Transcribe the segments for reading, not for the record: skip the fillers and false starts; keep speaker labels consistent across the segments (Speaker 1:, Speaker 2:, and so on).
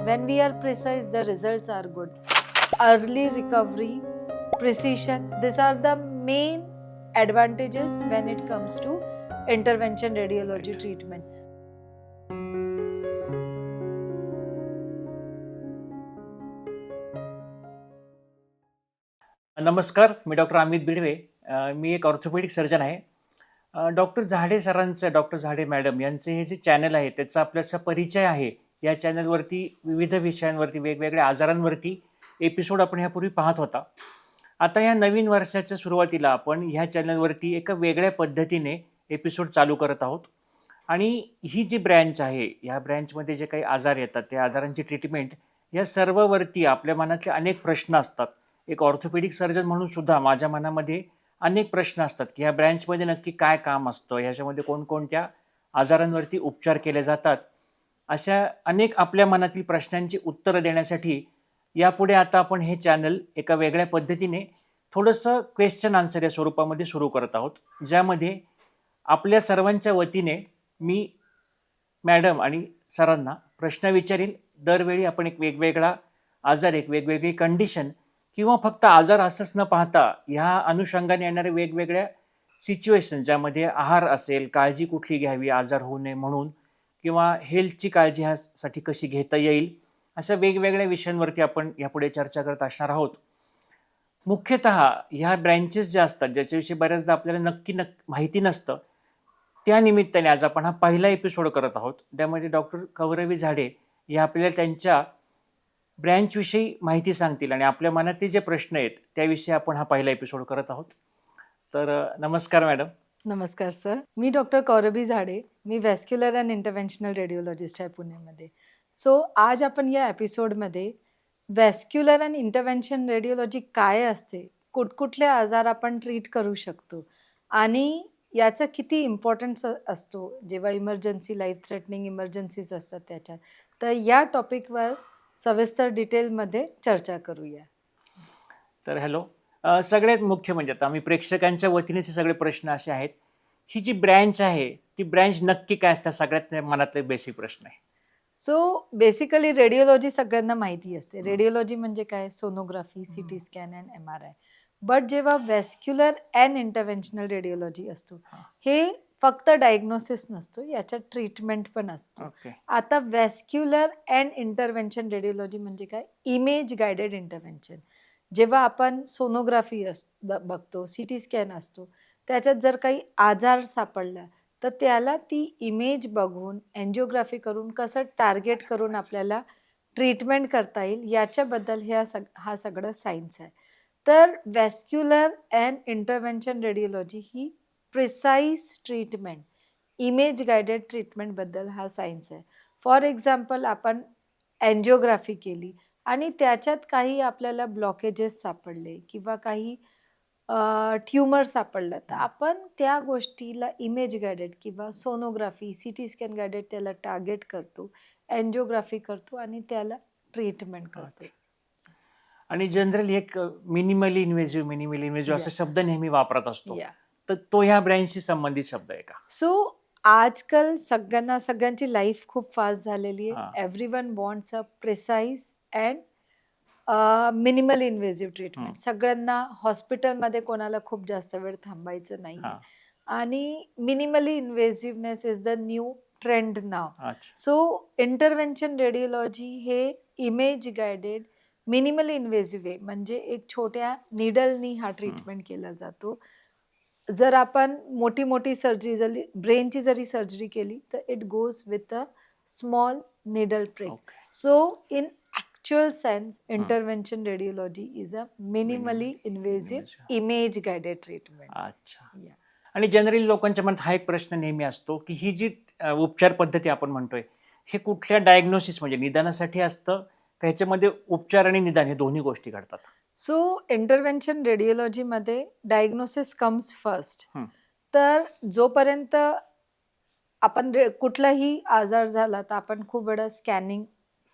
Speaker 1: When we are precise, the results are good. Early recovery, precision, these are the main advantages when it comes to intervention radiology treatment.
Speaker 2: नमस्कार, मी doctor Amit Bidwe. मी एक orthopaedic surgeon आहे. Doctor झाडे सरांचं, doctor झाडे madam यांचे हे जे channel आहे त्याचा आपल्याचा परिचय आहे. या चॅनलवरती विविध विषयांवरती, वेगवेगळ्या आजारांवरती एपिसोड आपण यापूर्वी पाहत होता. आता या नवीन वर्षाच्या सुरुवातीला आपण ह्या चॅनलवरती एका वेगळ्या पद्धतीने एपिसोड चालू करत आहोत. आणि ही जी ब्रँच आहे, ह्या ब्रँचमध्ये जे काही आजार येतात, त्या आजारांची ट्रीटमेंट या सर्ववरती आपल्या मनातले अनेक प्रश्न असतात. एक ऑर्थोपेडिक सर्जन म्हणून सुद्धा माझ्या मनामध्ये अनेक प्रश्न असतात की ह्या ब्रँचमध्ये नक्की काय काम असतं, ह्याच्यामध्ये कोणकोणत्या आजारांवरती उपचार केले जातात. अशा अनेक आपल्या मनातील प्रश्नांची उत्तरं देण्यासाठी यापुढे आता आपण हे चॅनल एका वेगळ्या पद्धतीने थोडंसं क्वेश्चन आन्सर या स्वरूपामध्ये सुरू करत आहोत, ज्यामध्ये आपल्या सर्वांच्या वतीने मी मॅडम आणि सरांना प्रश्न विचारील. दरवेळी आपण एक वेगवेगळा आजार, एक वेगवेगळी कंडिशन किंवा फक्त आजार असंच न पाहता ह्या अनुषंगाने येणाऱ्या वेगवेगळ्या सिच्युएशन, ज्यामध्ये आहार असेल, काळजी कुठली घ्यावी आजार होऊ नये म्हणून, किंवा हेल्थची काळजी ह्यासाठी कशी घेता येईल, अशा वेगवेगळ्या विषयांवरती आपण यापुढे चर्चा करत असणार आहोत. मुख्यतः ह्या ब्रँचेस ज्या असतात, ज्याच्याविषयी बऱ्याचदा आपल्याला नक्की माहिती नसतं, त्या निमित्ताने आज आपण हा पहिला एपिसोड करत आहोत. त्यामध्ये डॉक्टर कौरवी झाडे या आपल्याला त्यांच्या ब्रँचविषयी माहिती सांगतील आणि आपल्या मनातील जे प्रश्न आहेत त्याविषयी आपण हा पहिला एपिसोड करत आहोत. तर नमस्कार मॅडम.
Speaker 1: नमस्कार सर, मी डॉक्टर कौरवी झाडे, मी व्हॅस्क्युलर अँड इंटरव्हेन्शनल रेडिओलॉजिस्ट आहे पुण्यामध्ये. सो आज आपण या एपिसोडमध्ये व्हॅस्क्युलर अँड इंटरव्हेन्शन रेडिओलॉजी काय असते, कुठकुठले आजार आपण ट्रीट करू शकतो आणि याचा किती इम्पॉर्टन्स असतो जेव्हा इमर्जन्सी, लाईफ थ्रेटनिंग इमर्जन्सीज असतात त्याच्यात, तर या टॉपिकवर सविस्तर डिटेलमध्ये चर्चा करूया.
Speaker 2: तर हॅलो, सगळ्यात मुख्य म्हणजे आता आम्ही प्रेक्षकांच्या वतीनेचे सगळे प्रश्न असे आहेत, ही जी ब्रँच आहे ती ब्रँच नक्की काय असते, सगळ्यात मनातले बेसिक प्रश्न आहे.
Speaker 1: सो बेसिकली रेडिओलॉजी सगळ्यांना माहिती असते. रेडिओलॉजी म्हणजे काय? Sonography, CT scan and MRI. But जेव्हा व्हॅस्क्युलर अँड इंटरव्हेन्शनल रेडिओलॉजी असतो, हे फक्त डायग्नोसिस नसतो, याच्यात ट्रीटमेंट पण असतो.
Speaker 2: ओके.
Speaker 1: आता व्हॅस्क्युलर अँड इंटरव्हेन्शन रेडिओलॉजी म्हणजे काय? Image guided intervention. जेव्हा आपण सोनोग्राफी बघतो, सिटी स्कॅन असतो, त्याच्यात जर काही आजार सापडला तर त्याला ती इमेज बघून, एन्जिओग्राफी करून कसं टार्गेट करून आपल्याला ट्रीटमेंट करता येईल, याच्याबद्दल हा सगळं सायन्स आहे. तर व्हॅस्क्युलर अँड इंटरव्हेन्शन रेडिओलॉजी ही प्रिसाईज ट्रीटमेंट, इमेज गायडेड ट्रीटमेंटबद्दल हा सायन्स आहे. फॉर एक्झाम्पल, आपण एन्जिओग्राफी केली आणि त्याच्यात काही आपल्याला ब्लॉकेजेस सापडले किंवा काही ट्यूमर सापडलं, तर आपण त्या गोष्टीला इमेज गायडेड किंवा सोनोग्राफी, सिटी स्कॅन गायडेड त्याला टार्गेट करतो, एन्जिओग्राफी करतो आणि त्याला ट्रीटमेंट करतो.
Speaker 2: आणि जनरली एक मिनिमली इन्व्हेजिव्ह असा शब्द नेहमी वापरत असतो, तर तो ह्या ब्रँचशी संबंधित शब्द आहे का?
Speaker 1: सो आजकाल सगळ्यांची लाईफ खूप फास्ट झालेली आहे. Everyone wants a precise and minimal invasive treatment. सगळ्यांना हॉस्पिटलमध्ये कोणाला खूप जास्त वेळ थांबायचं नाही आणि मिनिमली इन्व्हेजिव्हनेस is the new trend now. So intervention radiology हे इमेज गायडेड मिनिमल इन्व्हेजिव्ह आहे, म्हणजे एक छोट्या निडलनी हा ट्रीटमेंट केला जातो. जर आपण मोठी सर्जरी जरी ब्रेनची जरी सर्जरी केली तर it goes with a small needle prick. So in actual sense intervention radiology is a minimally invasive image guided treatment.
Speaker 2: अच्छा. आणि जनरली लोकांच्या मनात हा एक प्रश्न नेहमी असतो की ही जी उपचार पद्धती आपण म्हणतोय, हे कुठल्या डायग्नोसिस म्हणजे निदानासाठी असतं का, ह्याच्यामध्ये उपचार आणि निदान हे दोन्ही गोष्टी घडतात?
Speaker 1: सो इंटरव्हेन्शन रेडिओलॉजीमध्ये डायग्नोसिस कम्स फर्स्ट. तर जोपर्यंत आपण कुठलाही आजार झाला तर आपण खूप वेळा स्कॅनिंग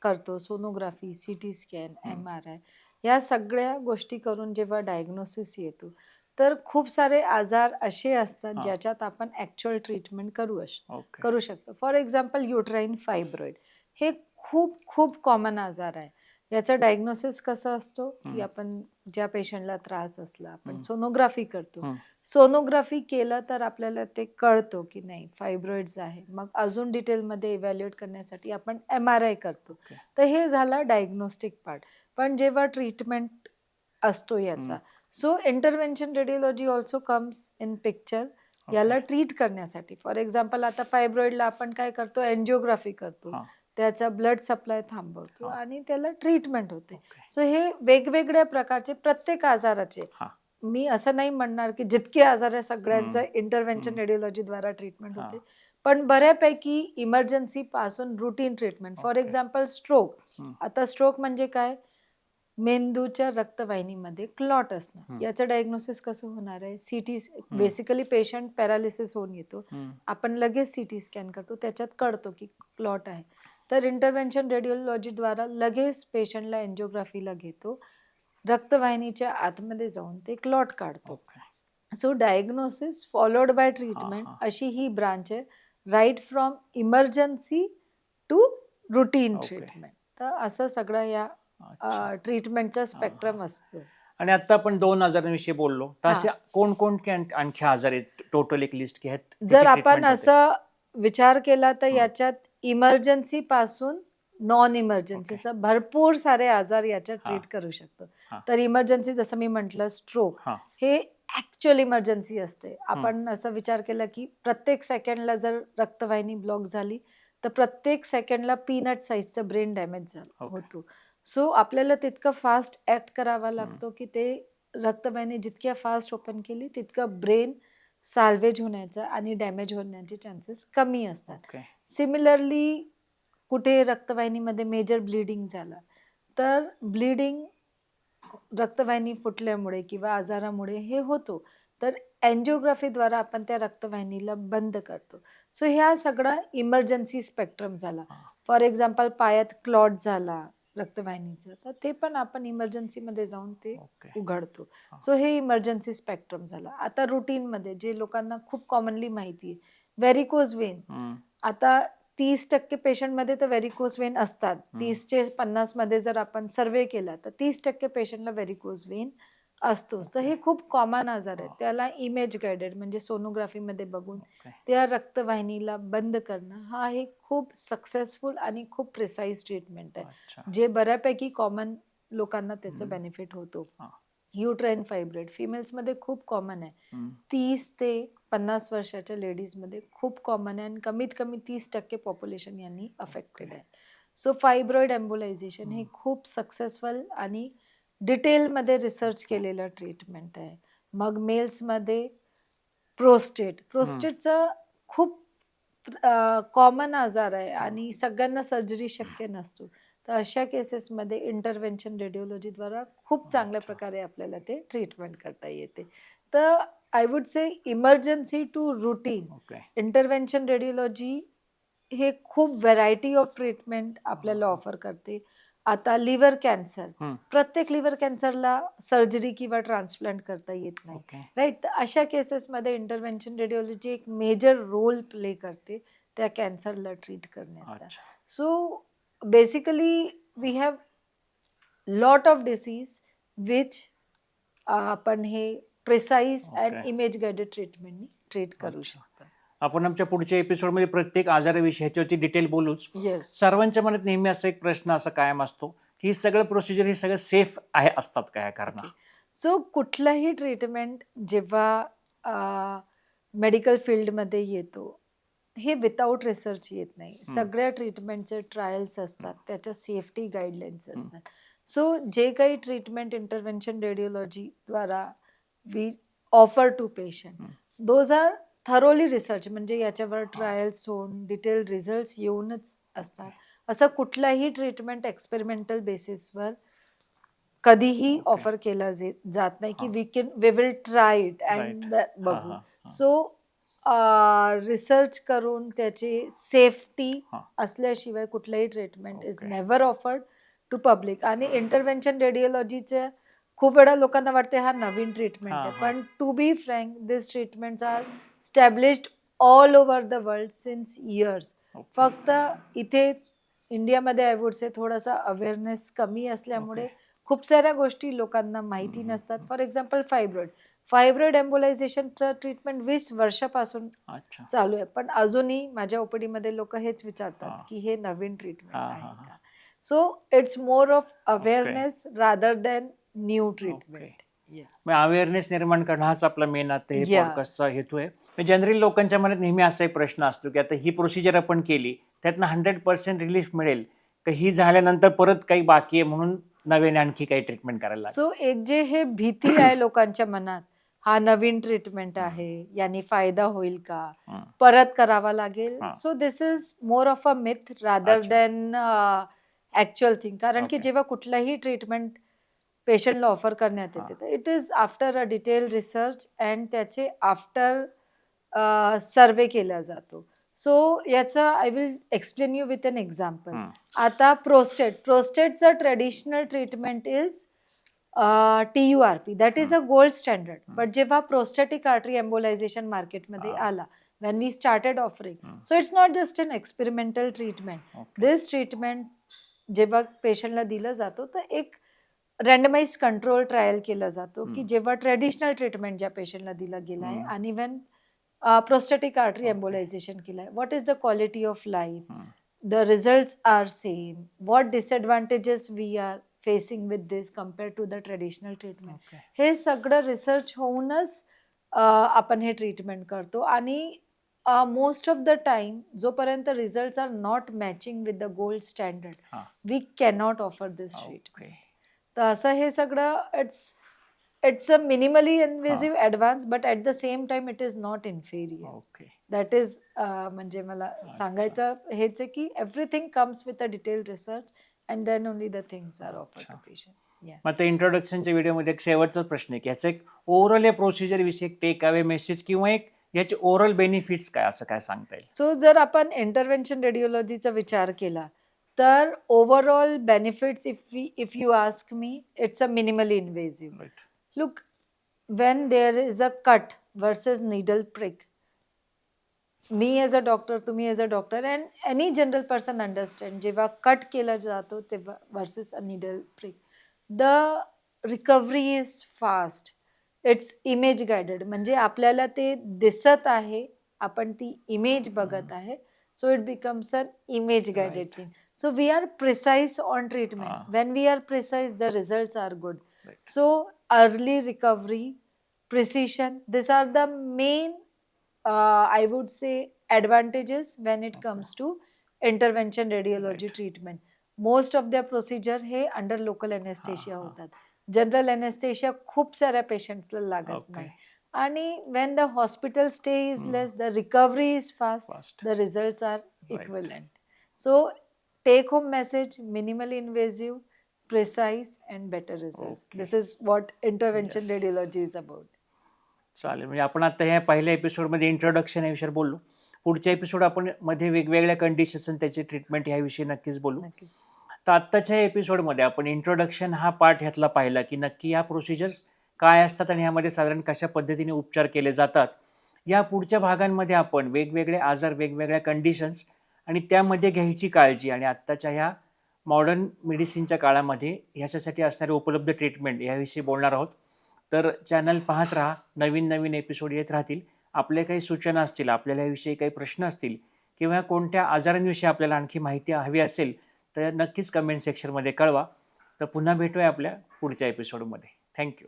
Speaker 1: करतो, सोनोग्राफी, सिटी स्कॅन, MRI या सगळ्या गोष्टी करून जेव्हा डायग्नोसिस येतो, तर खूप सारे आजार असे असतात ज्याच्यात आपण ॲक्च्युअल ट्रीटमेंट करू शकतो. फॉर एक्झाम्पल, युट्राईन फायब्रॉइड हे खूप खूप कॉमन आजार आहे. याचं डायग्नोसिस कसं असतो की
Speaker 2: हम्म.
Speaker 1: आपण ज्या पेशंटला त्रास असला आपण
Speaker 2: हम्म.
Speaker 1: सोनोग्राफी करतो.
Speaker 2: हम्म.
Speaker 1: सोनोग्राफी केलं तर आपल्याला ते कळतो की नाही फायब्रॉइड्स आहे. मग अजून डिटेलमध्ये इव्हॅल्युएट करण्यासाठी आपण MRI करतो.
Speaker 2: ओके.
Speaker 1: तर हे झालं डायग्नोस्टिक पार्ट. पण जेव्हा ट्रीटमेंट असतो याचा, so intervention radiology also comes in picture. याला ट्रीट करण्यासाठी फॉर एक्झाम्पल आता फायब्रॉइडला आपण काय करतो, एन्जिओग्राफी करतो,
Speaker 2: हा.
Speaker 1: त्याचा ब्लड सप्लाय थांबवतो
Speaker 2: हा.
Speaker 1: आणि त्याला ट्रीटमेंट होते.
Speaker 2: ओके.
Speaker 1: सो हे वेगवेगळ्या प्रकारचे प्रत्येक आजाराचे,
Speaker 2: हा.
Speaker 1: मी असं नाही म्हणणार की जितके आजार आहे सगळ्यांचं
Speaker 2: हम्म.
Speaker 1: इंटरव्हेन्शन
Speaker 2: हम्म.
Speaker 1: रेडिओलॉजी द्वारा ट्रीटमेंट
Speaker 2: हा.
Speaker 1: होते. पण बऱ्यापैकी इमर्जन्सी पासून routine treatment, for
Speaker 2: okay.
Speaker 1: Example stroke.
Speaker 2: हम्म.
Speaker 1: आता स्ट्रोक म्हणजे काय, मेंदूच्या रक्तवाहिनीमध्ये क्लॉट असणं.
Speaker 2: हम्म.
Speaker 1: याचं डायग्नोसिस कसं होणार आहे, सीटी.
Speaker 2: हम्म.
Speaker 1: बेसिकली पेशंट पॅरालिसिस होऊन येतो,
Speaker 2: हम्म.
Speaker 1: आपण लगेच सीटी स्कॅन करतो, त्याच्यात कळतो की क्लॉट आहे. तर इंटरव्हेन्शन रेडिओलॉजीद्वारा लगेच पेशंटला एन्जिओग्राफीला घेतो, रक्तवाहिनीच्या आतमध्ये जाऊन ते क्लॉट काढतो.
Speaker 2: Okay.
Speaker 1: So diagnosis followed by
Speaker 2: हा.
Speaker 1: ट्रीटमेंट,
Speaker 2: हा.
Speaker 1: अशी ही ब्रांच आहे. Right from emergency to routine
Speaker 2: okay.
Speaker 1: Treatment. तर असं सगळं या
Speaker 2: अच्छा.
Speaker 1: ट्रीटमेंटचा
Speaker 2: हा.
Speaker 1: स्पेक्ट्रम असतो.
Speaker 2: आणि आता आपण 2 आजारांविषयी बोललो, तर
Speaker 1: हा.
Speaker 2: असे कोणकोणते आणखी आजार आहेत, टोटल एक लिस्ट घ्या,
Speaker 1: जर
Speaker 2: त्याची
Speaker 1: आपण
Speaker 2: ट्रीटमेंट होते.
Speaker 1: असं विचार केला तर
Speaker 2: हम्म.
Speaker 1: याच्यात इमर्जन्सी पासून नॉन इमर्जन्सी
Speaker 2: ओके.
Speaker 1: भरपूर सारे आजार याच्यात
Speaker 2: हा.
Speaker 1: ट्रीट करू शकतो.
Speaker 2: हा.
Speaker 1: तर इमर्जन्सी जसं मी म्हटलं, स्ट्रोक
Speaker 2: हा.
Speaker 1: हे ऍक्च्युअल इमर्जन्सी असते. आपण असं विचार केला की प्रत्येक सेकंडला जर रक्तवाहिनी ब्लॉक झाली तर प्रत्येक सेकंडला पीनट साईजचं ब्रेन डॅमेज
Speaker 2: ओके.
Speaker 1: होतो. सो आपल्याला तितकं फास्ट ऍक्ट करावा लागतो की ते रक्तवाहिनी जितक्या फास्ट ओपन केली तितकं ब्रेन साल्वेज होण्याचा आणि डॅमेज होण्याचे चान्सेस कमी असतात.
Speaker 2: ओके.
Speaker 1: सिमिलरली कुठे रक्तवाहिनीमध्ये मेजर ब्लिडिंग झाला तर ब्लिडिंग रक्तवाहिनी फुटल्यामुळे किंवा आजारामुळे हे होतो, तर एन्जिओग्राफीद्वारा आपण त्या रक्तवाहिनीला बंद करतो. सो ह्या सगळा इमर्जन्सी स्पेक्ट्रम झाला.
Speaker 2: हा.
Speaker 1: फॉर एक्झाम्पल पायात क्लॉट झाला रक्तवाहिनीचं, तर ते पण आपण इमर्जन्सीमध्ये जाऊन ते
Speaker 2: ओके.
Speaker 1: उघडतो.
Speaker 2: हा.
Speaker 1: सो हे इमर्जन्सी स्पेक्ट्रम झाला. आता रुटीनमध्ये जे लोकांना खूप कॉमनली माहिती आहे, व्हेरिकोज वेन.
Speaker 2: हम्म.
Speaker 1: आता 30% पेशंटमध्ये तर व्हेरिकोज वेन असतात.
Speaker 2: हम्म.
Speaker 1: 30चे 50 मध्ये जर आपण सर्वे केला तर 30% पेशंटला व्हेरिकोज वेन असतोच. तर हे खूप कॉमन आजार आहे. त्याला इमेज गायडेड म्हणजे सोनोग्राफीमध्ये बघून
Speaker 2: ओके.
Speaker 1: त्या रक्तवाहिनीला बंद करणं हा एक खूप सक्सेसफुल आणि खूप प्रिसाईज ट्रीटमेंट आहे,
Speaker 2: अच्छा.
Speaker 1: जे बऱ्यापैकी कॉमन लोकांना त्याचं
Speaker 2: हम्म.
Speaker 1: बेनिफिट होतो.
Speaker 2: हा.
Speaker 1: युट्राइन फायब्रॉइड फिमेल्समध्ये खूप कॉमन आहे.
Speaker 2: हम्म.
Speaker 1: 30 ते 50 वर्षाच्या लेडीजमध्ये खूप कॉमन आहे आणि कमीत कमी 30% पॉप्युलेशन यांनी अफेक्टेड आहे. सो फायब्रॉइड एम्बोलायझेशन हे खूप सक्सेसफुल आणि डिटेलमध्ये रिसर्च केलेलं ट्रीटमेंट आहे. मग मेल्समध्ये प्रोस्टेटचा खूप कॉमन आजार आहे आणि सगळ्यांना सर्जरी शक्य नसतो. तर अशा केसेसमध्ये इंटरव्हेन्शन रेडिओलॉजीद्वारा खूप चांगल्या प्रकारे आपल्याला ते ट्रीटमेंट करता येते. तर I would say emergency to routine
Speaker 2: okay.
Speaker 1: Intervention radiology हे खूप व्हरायटी ऑफ ट्रीटमेंट आपल्याला ऑफर करते. आता लिव्हर कॅन्सर,
Speaker 2: हम्म.
Speaker 1: प्रत्येक लिव्हर कॅन्सरला सर्जरी किंवा ट्रान्सप्लांट करता येत नाही,
Speaker 2: ओके.
Speaker 1: राईट. तर अशा केसेसमध्ये इंटरव्हेन्शन रेडिओलॉजी एक मेजर रोल प्ले करते त्या कॅन्सरला ट्रीट करण्याचा.
Speaker 2: अच्छा.
Speaker 1: So basically we have lot of disease which आपण हे precise and
Speaker 2: okay.
Speaker 1: Image guided ट्रीटमेंटनी ट्रीट करू
Speaker 2: अच्छा.
Speaker 1: शकतो.
Speaker 2: आपण आमच्या पुढच्या एपिसोडमध्ये प्रत्येक आजाराविषयी ह्याच्यावरती डिटेल बोलूच.
Speaker 1: येस.
Speaker 2: सर्वांच्या मनात नेहमी असा एक प्रश्न असा कायम असतो की ही सगळं प्रोसिजर हे सगळं सेफ आहे असतात का या कारण?
Speaker 1: सो कुठलाही ट्रीटमेंट जेव्हा मेडिकल फील्डमध्ये येतो हे विदाऊट रिसर्च येत नाही. सगळ्या ट्रीटमेंटचे ट्रायल्स असतात, त्याच्या सेफ्टी गाईडलाईन्स असतात. सो जे काही ट्रीटमेंट इंटरव्हेन्शन रेडिओलॉजीद्वारा we offer to patient, those are thoroughly research, म्हणजे याच्यावर ट्रायल्स होऊन डिटेल रिझल्ट्स येऊनच असतात. असं कुठलाही ट्रीटमेंट एक्सपेरिमेंटल बेसिसवर कधीही ऑफर केला जात नाही की we will try it and बघू. सो रिसर्च करून त्याची सेफ्टी असल्याशिवाय कुठलंही treatment is never offered to public. आणि इंटरव्हेन्शन रेडिओलॉजीचे खूप वेळा लोकांना वाटते हा नवीन ट्रीटमेंट आहे, पण to be frank this treatments are established all over the world since years. फक्त इथे इंडियामध्ये आय वुड से थोडासा अवेअरनेस कमी असल्यामुळे
Speaker 2: ओके.
Speaker 1: खूप साऱ्या गोष्टी लोकांना माहिती नसतात. फॉर एक्झाम्पल फायब्रॉइड एम्बोलायझेशनचं ट्रीटमेंट 20 वर्षापासून
Speaker 2: अच्छा.
Speaker 1: चालू आहे. पण अजूनही माझ्या ओपीडीमध्ये लोक हेच विचारतात
Speaker 2: हां.
Speaker 1: की हे नवीन ट्रीटमेंट
Speaker 2: हां,
Speaker 1: आहे
Speaker 2: हां, हां.
Speaker 1: का? So it's more of
Speaker 2: okay.
Speaker 1: Awareness rather than new
Speaker 2: okay.
Speaker 1: Treatment.
Speaker 2: मग अवेअरनेस निर्माण करणं हाच आपला मेन आता हे
Speaker 1: या
Speaker 2: पॉडकास्टचा हेतू आहे. जनरली लोकांच्या मनात नेहमी असा एक प्रश्न असतो की आता ही प्रोसिजर आपण केली त्यातनं 100% रिलीफ मिळेल का ही झाल्यानंतर परत काही बाकी आहे म्हणून नव्याने आणखी काही ट्रीटमेंट करायला लागेल?
Speaker 1: सो एक जे हे भीती आहे लोकांच्या मनात, हा नवीन ट्रीटमेंट आहे, याने फायदा होईल का,
Speaker 2: हं.
Speaker 1: परत करावा लागेल.
Speaker 2: हां.
Speaker 1: So this is more of a myth rather
Speaker 2: अच्छा.
Speaker 1: Than actual thing. कारण की
Speaker 2: ओके.
Speaker 1: जेव्हा कुठलाही ट्रीटमेंट पेशंटला ऑफर करण्यात
Speaker 2: हां.
Speaker 1: येते, तर it is after a detail research and त्याचे आफ्टर सर्वे केला जातो. सो याचं I will explain you with an example.
Speaker 2: हं.
Speaker 1: आता प्रोस्टेटचं traditional treatment is TURP, that is a gold standard. But जेव्हा प्रोस्टॅटिक आर्टरी एम्बोलायझेशन मार्केटमध्ये
Speaker 2: हां.
Speaker 1: आला, when we started offering,
Speaker 2: हं.
Speaker 1: so it's not just an experimental treatment.
Speaker 2: Okay.
Speaker 1: This treatment जेव्हा पेशंटला दिलं जातो तर एक रँडमाइज कंट्रोल ट्रायल केला जातो की
Speaker 2: हं.
Speaker 1: जेव्हा ट्रेडिशनल ट्रीटमेंट ज्या पेशंटला दिला गेला आहे
Speaker 2: हं.
Speaker 1: आणि वेन प्रोस्टॅटिक आर्टरी
Speaker 2: ओके.
Speaker 1: एम्बोलायझेशन केलं आहे, what is the quality of life,
Speaker 2: हं.
Speaker 1: the results are same, what disadvantages we are facing with this compared to the traditional treatment.
Speaker 2: Okay.
Speaker 1: हे सगळं रिसर्च होऊनच आपण हे ट्रीटमेंट करतो आणि मोस्ट ऑफ द टाइम जोपर्यंत result are not matching with the gold standard,
Speaker 2: हां.
Speaker 1: We cannot offer this treatment.
Speaker 2: Okay.
Speaker 1: तर असं हे सगळं it's a minimally invasive advance, but at the same time it is not inferior.
Speaker 2: Okay.
Speaker 1: That is म्हणजे मला सांगायचं हेच आहे की everything comes with a detail research and then only the things are offer to
Speaker 2: अच्छा.
Speaker 1: Patient.
Speaker 2: मग आता इंट्रोडक्शनच्या व्हिडिओमध्ये एक शेवटचा प्रश्न आहे की ह्याचं एक ओव्हरऑल या प्रोसिजर विषयी एक टेक अवे मेसेज किंवा एक याचे ओव्हरऑल बेनिफिट्स काय असं काय सांगता येईल?
Speaker 1: सो जर आपण इंटरव्हेन्शन रेडिओलॉजीचा विचार केला तर overall benefits if you ask me, it's a minimally invasive.
Speaker 2: Right.
Speaker 1: Look, when there is a cut versus needle prick, me as a doctor, तुम्ही as a doctor and any general person understand, जेव्हा cut केला जातो तेव्हा versus a needle prick, the recovery is fast. It's image guided, म्हणजे आपल्याला ते दिसत आहे, आपण ती इमेज बघत आहे. So it becomes an image guided
Speaker 2: Right.
Speaker 1: thing. So we are precise on treatment.
Speaker 2: Ah.
Speaker 1: When we are precise, the results are good.
Speaker 2: Right.
Speaker 1: So early recovery, precision, these are the main I would say advantages when it
Speaker 2: Okay.
Speaker 1: comes to intervention radiology
Speaker 2: Right.
Speaker 1: treatment. Most of their procedure हे under local anesthesia
Speaker 2: हा.
Speaker 1: होतात. General anesthesia खूप साऱ्या पेशंट्सला लागत
Speaker 2: okay.
Speaker 1: नाही. आणि when the hospital stay is
Speaker 2: Hmm.
Speaker 1: less, the recovery is fast,
Speaker 2: Fast.
Speaker 1: the results are
Speaker 2: Right.
Speaker 1: equivalent. So take home message, minimally invasive, precise and better results.
Speaker 2: Okay.
Speaker 1: This is what intervention
Speaker 2: Yes.
Speaker 1: radiology is about.
Speaker 2: चालेल. म्हणजे आपण आता ह्या पहिल्या एपिसोडमध्ये introduction या विषयावर बोललो. पुढच्या एपिसोड आपण मध्ये वेगवेगळ्या कंडिशन्स आणि त्याची ट्रीटमेंट ह्याविषयी नक्कीच बोलू.
Speaker 1: नक्कीच.
Speaker 2: तर आत्ताच्या एपिसोडमध्ये आपण इंट्रोडक्शन हा पार्ट ह्यातला पाहिला की नक्की या प्रोसिजर्स काय असतात आणि यामध्ये साधारण कशा पद्धतीने उपचार केले जातात. या पुढच्या भागांमध्ये आपण वेगवेगळे आजार, वेगवेगळ्या कंडिशन्स आणि त्यामध्ये घ्यायची काळजी आणि आत्ताच्या ह्या मॉडर्न मेडिसिनच्या काळामध्ये ह्याच्यासाठी असणारे उपलब्ध ट्रीटमेंट याविषयी बोलणार आहोत. तर चॅनल पाहत राहा. नवीन नवीन एपिसोड येत राहतील. आपल्या काही सूचना असतील, आपल्याला याविषयी काही प्रश्न असतील किंवा कोणत्या आजारांविषयी आपल्याला आणखी माहिती हवी असेल तर नक्कीच कमेंट सेक्शनमध्ये कळवा. तर पुन्हा भेटूया आपल्या पुढच्या एपिसोडमध्ये. थँक्यू.